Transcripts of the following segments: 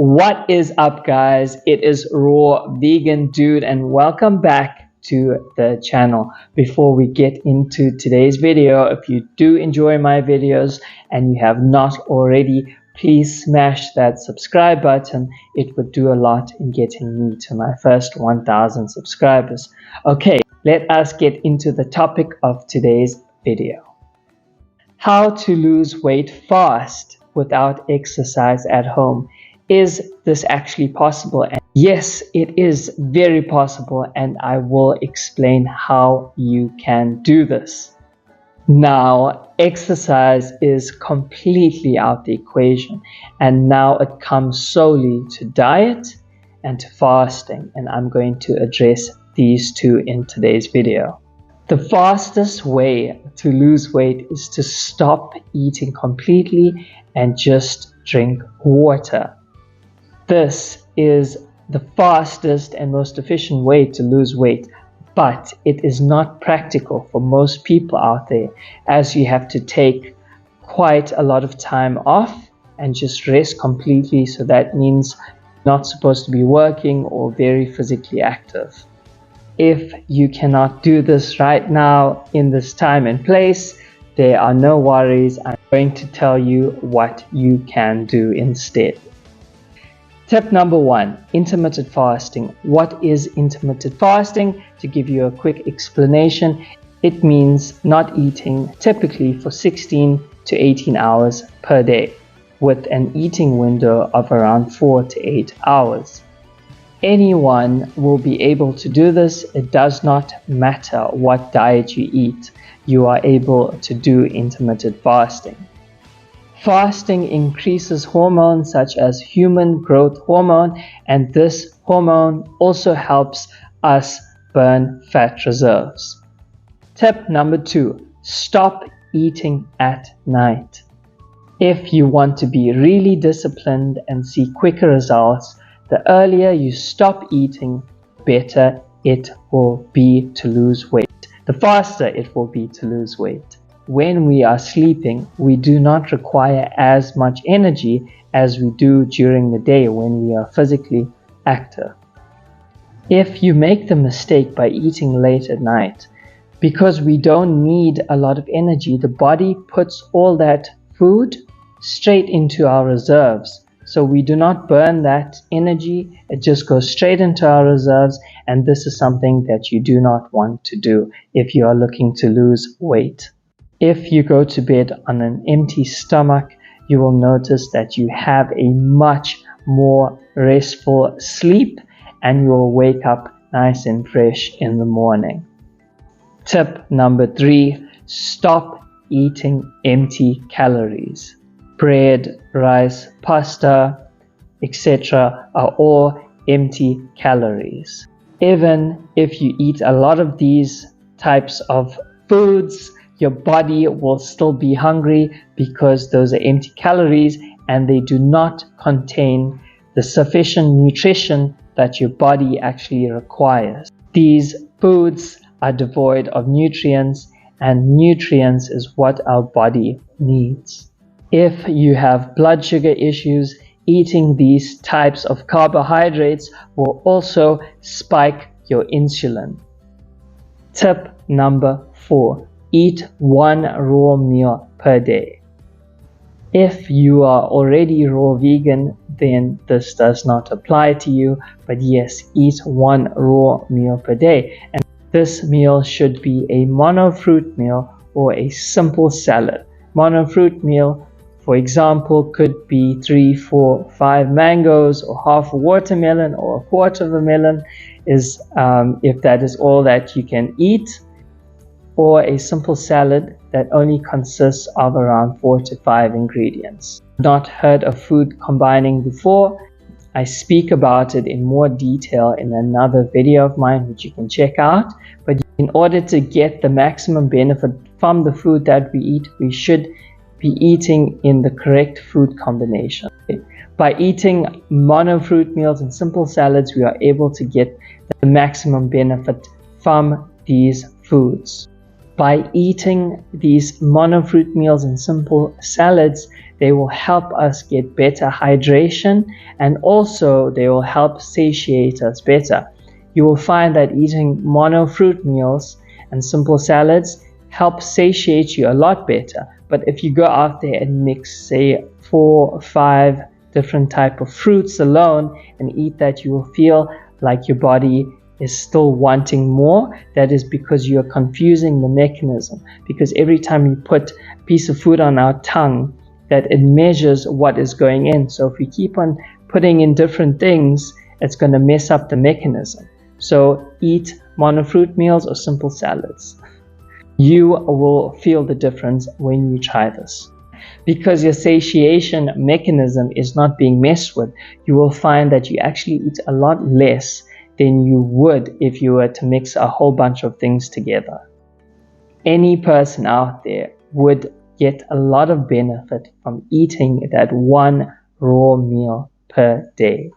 What is up, guys? It is Raw Vegan Dude, and welcome back to the channel. Before we get into today's video, if you do enjoy my videos and you have not already, please smash that subscribe button. It would do a lot in getting me to my first 1,000 subscribers. Okay, let us get into the topic of today's video. How to lose weight fast without exercise at home. Is this actually possible? And yes, it is very possible, and I will explain how you can do this. Now, exercise is completely out the equation, and now it comes solely to diet and to fasting, and I'm going to address these two in today's video. The fastest way to lose weight is to stop eating completely and just drink water. This is the fastest and most efficient way to lose weight, but it is not practical for most people out there, as you have to take quite a lot of time off and just rest completely. So that means you're not supposed to be working or very physically active. If you cannot do this right now in this time and place, there are no worries. I'm going to tell you what you can do instead. Tip number 1, intermittent fasting. What is intermittent fasting? To give you a quick explanation, it means not eating typically for 16 to 18 hours per day, with an eating window of around 4 to 8 hours. Anyone will be able to do this. It does not matter what diet you eat. You are able to do intermittent fasting. Fasting increases hormones such as human growth hormone, and this hormone also helps us burn fat reserves. Tip number 2, stop eating at night. If you want to be really disciplined and see quicker results, the earlier you stop eating, better it will be to lose weight. The faster it will be to lose weight. When we are sleeping, we do not require as much energy as we do during the day when we are physically active. If you make the mistake by eating late at night, because we don't need a lot of energy, the body puts all that food straight into our reserves. So we do not burn that energy, it just goes straight into our reserves, and this is something that you do not want to do if you are looking to lose weight. If you go to bed on an empty stomach, you will notice that you have a much more restful sleep and you will wake up nice and fresh in the morning. Tip number 3, stop eating empty calories. Bread, rice, pasta, etc. are all empty calories. Even if you eat a lot of these types of foods, your body will still be hungry because those are empty calories and they do not contain the sufficient nutrition that your body actually requires. These foods are devoid of nutrients, and nutrients is what our body needs. If you have blood sugar issues, eating these types of carbohydrates will also spike your insulin. Tip number 4, eat 1 raw meal per day. If you are already raw vegan, then this does not apply to you, but yes, eat 1 raw meal per day. And this meal should be a monofruit meal or a simple salad. Monofruit meal, for example, could be 3, 4, 5 mangoes or half a watermelon or a quarter of a melon, if that is all that you can eat, or a simple salad that only consists of around 4 to 5 ingredients. Not heard of food combining before? I speak about it in more detail in another video of mine which you can check out. But in order to get the maximum benefit from the food that we eat, we should be eating in the correct food combination. By eating monofruit meals and simple salads, we are able to get the maximum benefit from these foods. By eating these monofruit meals and simple salads, they will help us get better hydration, and also they will help satiate us better. You will find that eating monofruit meals and simple salads help satiate you a lot better. But if you go out there and mix, say, 4 or 5 different type of fruits alone and eat that, you will feel like your body is still wanting more. That is because you are confusing the mechanism, because every time you put a piece of food on our tongue, that it measures what is going in. So if we keep on putting in different things, it's going to mess up the mechanism. So eat monofruit meals or simple salads. You will feel the difference when you try this. Because your satiation mechanism is not being messed with, you will find that you actually eat a lot less than you would if you were to mix a whole bunch of things together. Any person out there would get a lot of benefit from eating that one raw meal per day.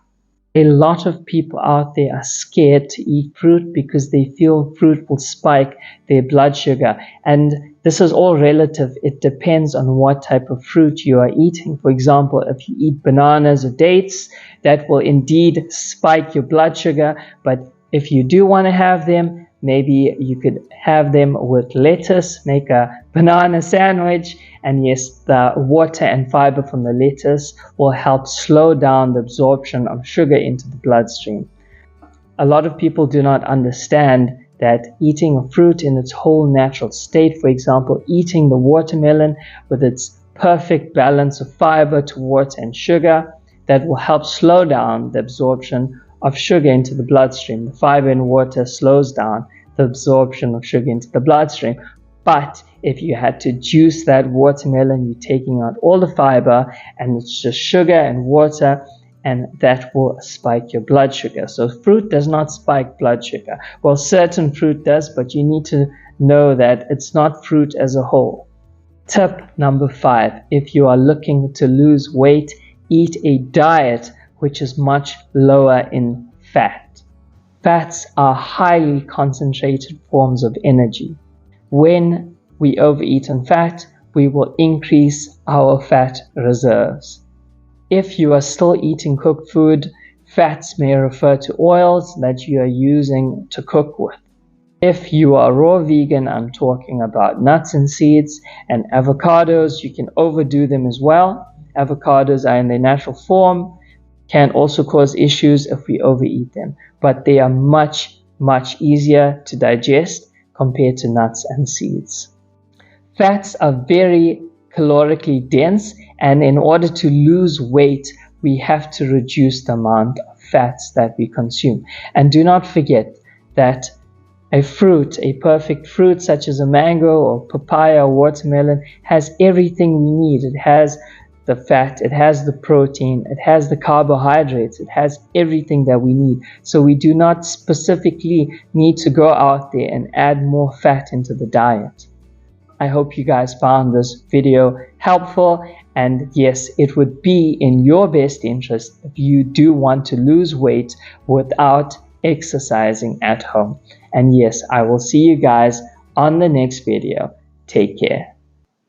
A lot of people out there are scared to eat fruit because they feel fruit will spike their blood sugar. And this is all relative. It depends on what type of fruit you are eating. For example, if you eat bananas or dates, that will indeed spike your blood sugar. But if you do want to have them, maybe you could have them with lettuce, make a banana sandwich, and yes, the water and fiber from the lettuce will help slow down the absorption of sugar into the bloodstream. A lot of people do not understand that eating a fruit in its whole natural state, for example, eating the watermelon with its perfect balance of fiber to water and sugar, that will help slow down the absorption of sugar into the bloodstream. The fiber in water slows down the absorption of sugar into the bloodstream. But if you had to juice that watermelon, you're taking out all the fiber and it's just sugar and water, and that will spike your blood sugar. So fruit does not spike blood sugar. Well, certain fruit does, but you need to know that it's not fruit as a whole. Tip number 5, if you are looking to lose weight, eat a diet which is much lower in fat. Fats are highly concentrated forms of energy. When we overeat on fat, we will increase our fat reserves. If you are still eating cooked food, fats may refer to oils that you are using to cook with. If you are raw vegan, I'm talking about nuts and seeds and avocados. You can overdo them as well. Avocados are in their natural form, can also cause issues if we overeat them, but they are much, much easier to digest compared to nuts and seeds. Fats are very calorically dense, and in order to lose weight, we have to reduce the amount of fats that we consume. And do not forget that a fruit, a perfect fruit such as a mango or papaya or watermelon, has everything we need. It has the fat, it has the protein, it has the carbohydrates, it has everything that we need. So we do not specifically need to go out there and add more fat into the diet. I hope you guys found this video helpful, and yes, it would be in your best interest if you do want to lose weight without exercising at home. And yes, I will see you guys on the next video. Take care.